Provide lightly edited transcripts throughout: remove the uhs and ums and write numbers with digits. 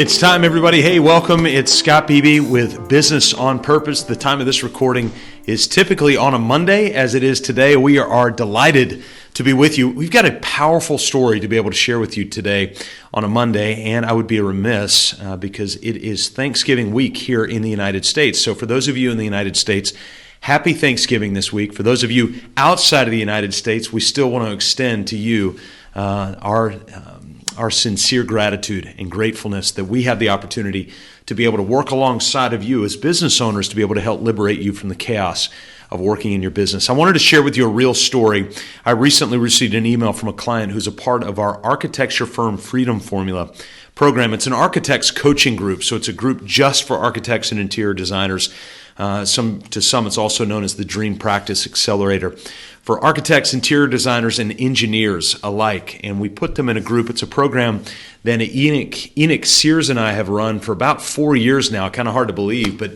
It's time, everybody. Hey, welcome. It's Scott Beebe with Business on Purpose. The time of this recording is typically on a Monday, as it is today. We are delighted to be with you. We've got a powerful story to be able to share with you today on a Monday, and I would be remiss because it is Thanksgiving week here in the United States. So for those of you in the United States, happy Thanksgiving this week. For those of you outside of the United States, we still want to extend to you our sincere gratitude and gratefulness that we have the opportunity to be able to work alongside of you as business owners to be able to help liberate you from the chaos of working in your business. I wanted to share with you a real story. I recently received an email from a client who's a part of our architecture firm Freedom Formula program. It's an architects coaching group, so it's a group just for architects and interior designers. To some, it's also known as the Dream Practice Accelerator for architects, interior designers, and engineers alike. And we put them in a group. It's a program that Enoch Sears and I have run for about 4 years now. Kind of hard to believe, but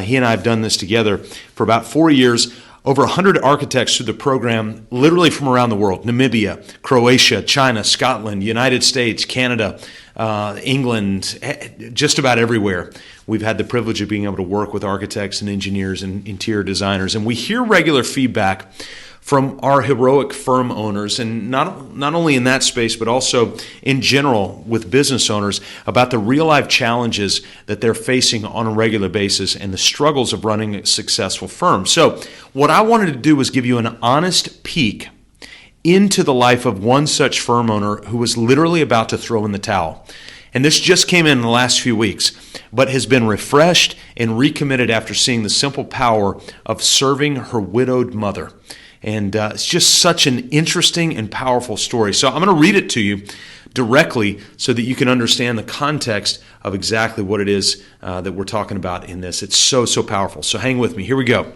he and I have done this together for about 4 years. Over 100 architects through the program, literally from around the world: Namibia, Croatia, China, Scotland, United States, Canada, England, just about everywhere. We've had the privilege of being able to work with architects and engineers and interior designers. And we hear regular feedback from our heroic firm owners, and not only in that space, but also in general with business owners, about the real-life challenges that they're facing on a regular basis and the struggles of running a successful firm. So what I wanted to do was give you an honest peek into the life of one such firm owner who was literally about to throw in the towel. And this just came in the last few weeks, but has been refreshed and recommitted after seeing the simple power of serving her widowed mother. And it's just such an interesting and powerful story. So I'm going to read it to you directly so that you can understand the context of exactly what it is that we're talking about in this. It's so powerful. So hang with me. Here we go.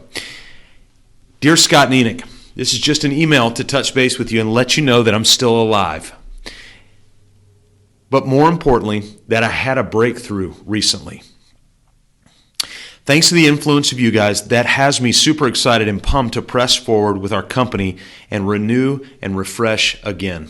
Dear Scott and Enoch, this is just an email to touch base with you and let you know that I'm still alive. But more importantly, that I had a breakthrough recently. Thanks to the influence of you guys, that has me super excited and pumped to press forward with our company and renew and refresh again.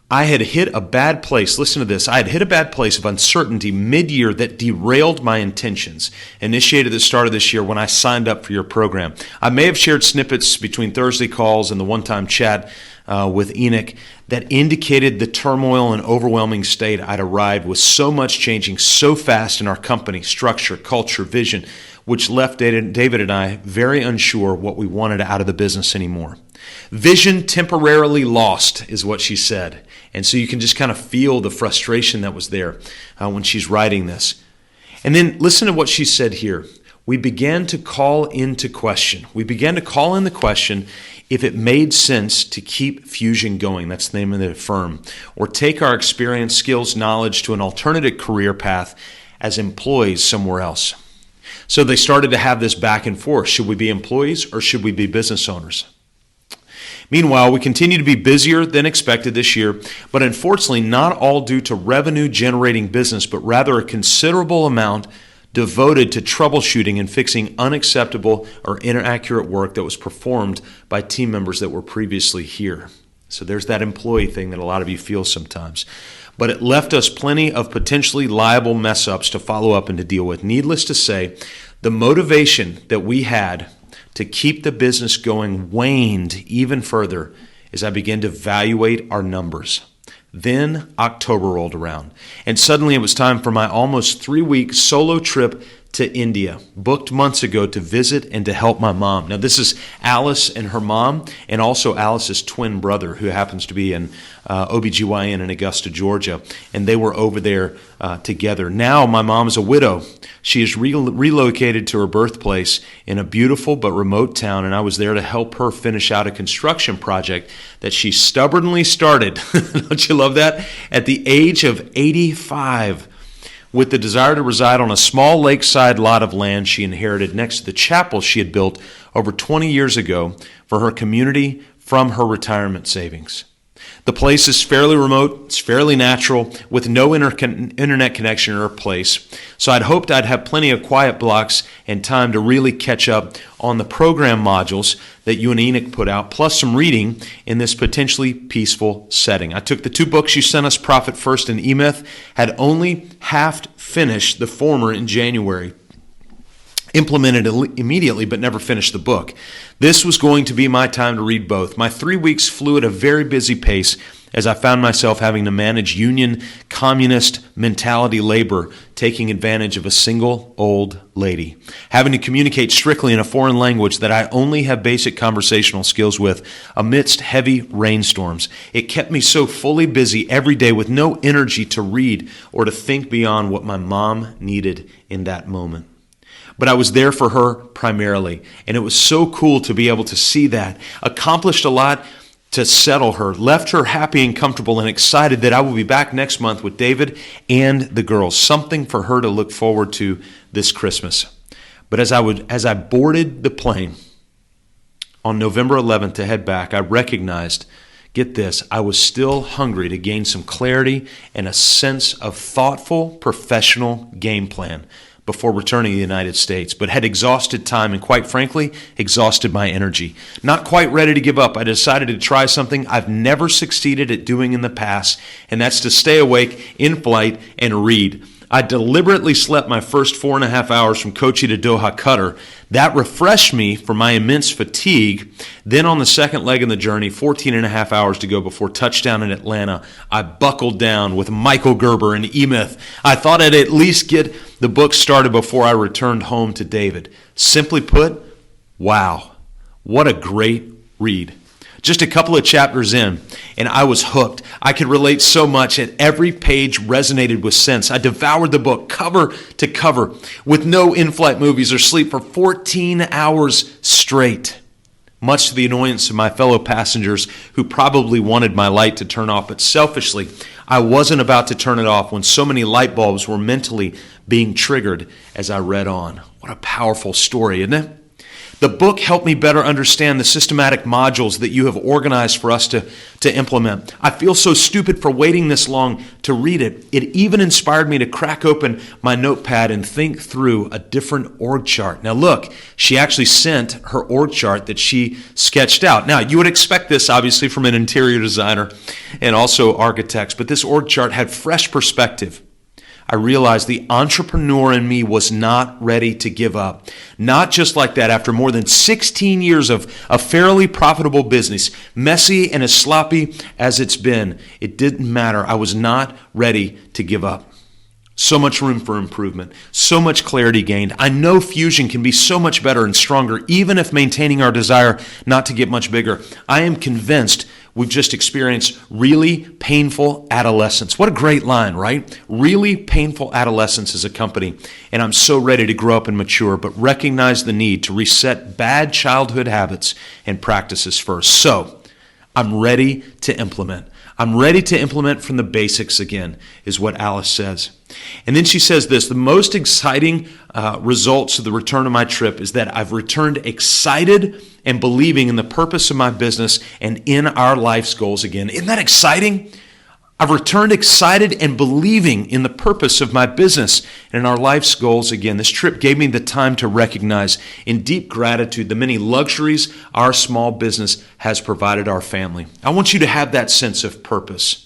I had hit a bad place. Listen to this. I had hit a bad place of uncertainty mid-year that derailed my intentions, initiated at the start of this year when I signed up for your program. I may have shared snippets between Thursday calls and the one-time chat with Enoch that indicated the turmoil and overwhelming state I'd arrived with, so much changing so fast in our company, structure, culture, vision, which left David and I very unsure what we wanted out of the business anymore. Vision temporarily lost is what she said. And so you can just kind of feel the frustration that was there when she's writing this. And then listen to what she said here. We began to call into question. We began to call in the question if it made sense to keep Fusion going, that's the name of the firm, or take our experience, skills, knowledge to an alternative career path as employees somewhere else. So they started to have this back and forth. Should we be employees or should we be business owners? Meanwhile, we continue to be busier than expected this year, but unfortunately not all due to revenue-generating business, but rather a considerable amount devoted to troubleshooting and fixing unacceptable or inaccurate work that was performed by team members that were previously here. So there's that employee thing that a lot of you feel sometimes. But it left us plenty of potentially liable mess-ups to follow up and to deal with. Needless to say, the motivation that we had to keep the business going waned even further as I began to evaluate our numbers. Then October rolled around, and suddenly it was time for my almost 3-week solo trip to India, booked months ago to visit and to help my mom. Now, this is Alice and her mom, and also Alice's twin brother, who happens to be an OBGYN in Augusta, Georgia, and they were over there together. Now, my mom is a widow. She is relocated to her birthplace in a beautiful but remote town, and I was there to help her finish out a construction project that she stubbornly started. Don't you love that? At the age of 85. With the desire to reside on a small lakeside lot of land she inherited next to the chapel she had built over 20 years ago for her community from her retirement savings. The place is fairly remote, it's fairly natural, with no internet connection or place. So I'd hoped I'd have plenty of quiet blocks and time to really catch up on the program modules that you and Enoch put out, plus some reading in this potentially peaceful setting. I took the 2 books you sent us, Profit First and E-Myth, had only half finished the former in January. Implemented immediately, but never finished the book. This was going to be my time to read both. My 3 weeks flew at a very busy pace as I found myself having to manage union, communist mentality labor, taking advantage of a single old lady, having to communicate strictly in a foreign language that I only have basic conversational skills with amidst heavy rainstorms. It kept me so fully busy every day with no energy to read or to think beyond what my mom needed in that moment. But I was there for her primarily, and it was so cool to be able to see that. Accomplished a lot to settle her, left her happy and comfortable and excited that I will be back next month with David and the girls, something for her to look forward to this Christmas. But as I boarded the plane on November 11th to head back, I recognized, get this, I was still hungry to gain some clarity and a sense of thoughtful, professional game plan before returning to the United States, but had exhausted time and, quite frankly, exhausted my energy. Not quite ready to give up, I decided to try something I've never succeeded at doing in the past, and that's to stay awake in flight and read. I deliberately slept my first 4.5 hours from Kochi to Doha, Qatar. That refreshed me from my immense fatigue. Then on the second leg of the journey, 14.5 hours to go before touchdown in Atlanta, I buckled down with Michael Gerber and E-Myth. I thought I'd at least get the book started before I returned home to David. Simply put, wow, what a great read. Just a couple of chapters in, and I was hooked. I could relate so much, and every page resonated with sense. I devoured the book cover to cover with no in-flight movies or sleep for 14 hours straight, much to the annoyance of my fellow passengers who probably wanted my light to turn off. But selfishly, I wasn't about to turn it off when so many light bulbs were mentally being triggered as I read on. What a powerful story, isn't it? The book helped me better understand the systematic modules that you have organized for us to implement. I feel so stupid for waiting this long to read it. It even inspired me to crack open my notepad and think through a different org chart. Now look, she actually sent her org chart that she sketched out. Now you would expect this obviously from an interior designer and also architects, but this org chart had fresh perspective. I realized the entrepreneur in me was not ready to give up. Not just like that, after more than 16 years of a fairly profitable business, messy and as sloppy as it's been, it didn't matter. I was not ready to give up. So much room for improvement, so much clarity gained. I know fusion can be so much better and stronger, even if maintaining our desire not to get much bigger. I am convinced we've just experienced really painful adolescence. What a great line, right? Really painful adolescence as a company. And I'm so ready to grow up and mature, but recognize the need to reset bad childhood habits and practices first. So I'm ready to implement. I'm ready to implement from the basics again, is what Alice says. And then she says this, the most exciting results of the return of my trip is that I've returned excited and believing in the purpose of my business and in our life's goals again. Isn't that exciting? I've returned excited and believing in the purpose of my business and in our life's goals again. This trip gave me the time to recognize in deep gratitude the many luxuries our small business has provided our family. I want you to have that sense of purpose.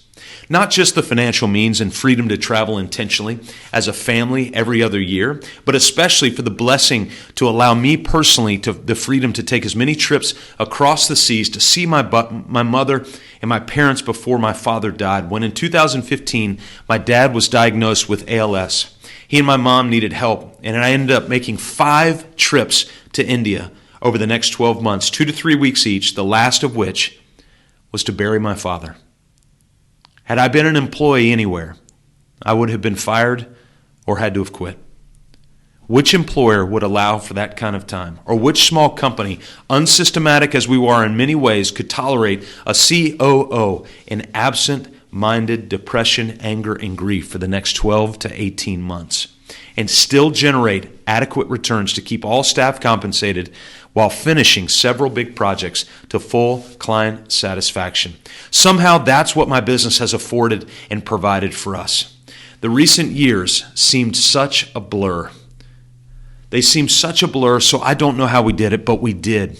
Not just the financial means and freedom to travel intentionally as a family every other year, but especially for the blessing to allow me personally to the freedom to take as many trips across the seas to see my mother and my parents before my father died. When in 2015, my dad was diagnosed with ALS. He and my mom needed help, and I ended up making 5 trips to India over the next 12 months, 2 to 3 weeks each, the last of which was to bury my father. Had I been an employee anywhere, I would have been fired or had to have quit. Which employer would allow for that kind of time? Or which small company, unsystematic as we were in many ways, could tolerate a COO in absent-minded depression, anger, and grief for the next 12 to 18 months? and still generate adequate returns to keep all staff compensated while finishing several big projects to full client satisfaction. Somehow that's what my business has afforded and provided for us. The recent years seemed such a blur. They seemed such a blur, so I don't know how we did it, but we did.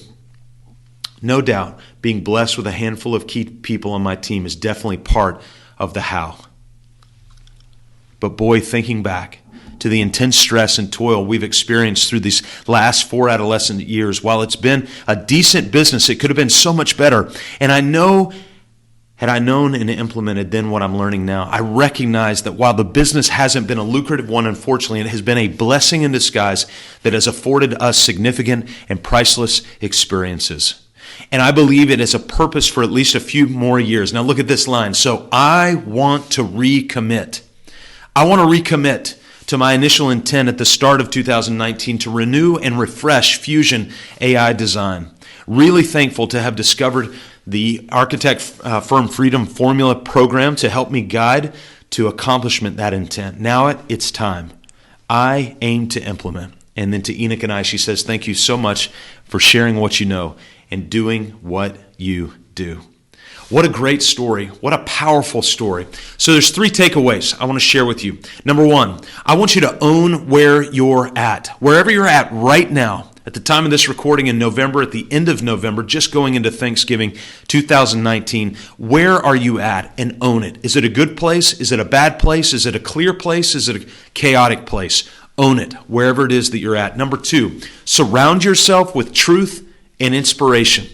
No doubt, being blessed with a handful of key people on my team is definitely part of the how. But boy, thinking back to the intense stress and toil we've experienced through these last 4 adolescent years, while it's been a decent business, it could have been so much better. And I know, had I known and implemented then what I'm learning now, I recognize that while the business hasn't been a lucrative one, unfortunately, it has been a blessing in disguise that has afforded us significant and priceless experiences. And I believe it has a purpose for at least a few more years. Now look at this line. So I want to recommit. I want to recommit to my initial intent at the start of 2019 to renew and refresh Fusion AI design. Really thankful to have discovered the Architect Firm Freedom Formula program to help me guide to accomplishment that intent. Now it's time. I aim to implement. And then to Enoch and I, she says, thank you so much for sharing what you know and doing what you do. What a great story. What a powerful story. So there's 3 takeaways I want to share with you. Number 1, I want you to own where you're at. Wherever you're at right now, at the time of this recording in November, at the end of November, just going into Thanksgiving 2019, where are you at? And own it. Is it a good place? Is it a bad place? Is it a clear place? Is it a chaotic place? Own it, wherever it is that you're at. Number 2, surround yourself with truth and inspiration.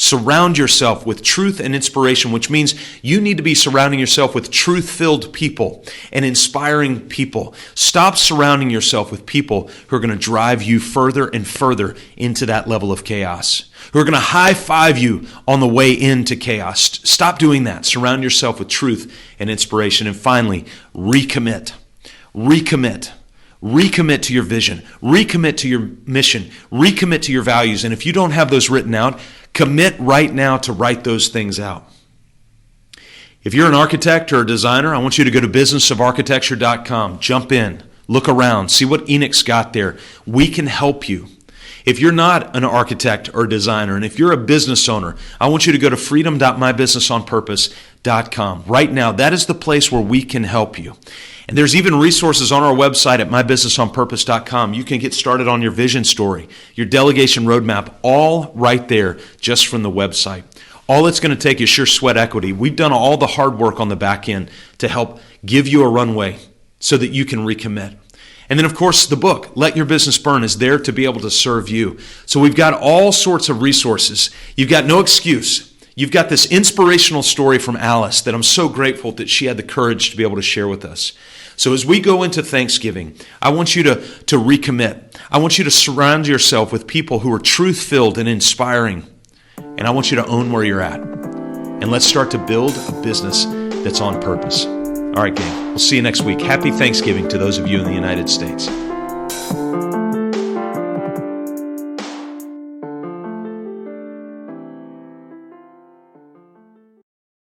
Surround yourself with truth and inspiration, which means you need to be surrounding yourself with truth-filled people and inspiring people. Stop surrounding yourself with people who are going to drive you further and further into that level of chaos, who are going to high-five you on the way into chaos. Stop doing that. Surround yourself with truth and inspiration. And finally, recommit. Recommit. Recommit to your vision. Recommit to your mission. Recommit to your values. And if you don't have those written out, commit right now to write those things out. If you're an architect or a designer, I want you to go to businessofarchitecture.com. Jump in, look around, see what Enoch's got there. We can help you. If you're not an architect or a designer, and if you're a business owner, I want you to go to freedom.mybusinessonpurpose.com. Right now, that is the place where we can help you. And there's even resources on our website at mybusinessonpurpose.com. You can get started on your vision story, your delegation roadmap, all right there just from the website. All it's going to take is your sweat equity. We've done all the hard work on the back end to help give you a runway so that you can recommit. And then, of course, the book, Let Your Business Burn, is there to be able to serve you. So we've got all sorts of resources. You've got no excuse. You've got this inspirational story from Alice that I'm so grateful that she had the courage to be able to share with us. So as we go into Thanksgiving, I want you to recommit. I want you to surround yourself with people who are truth-filled and inspiring. And I want you to own where you're at. And let's start to build a business that's on purpose. All right, gang. We'll see you next week. Happy Thanksgiving to those of you in the United States.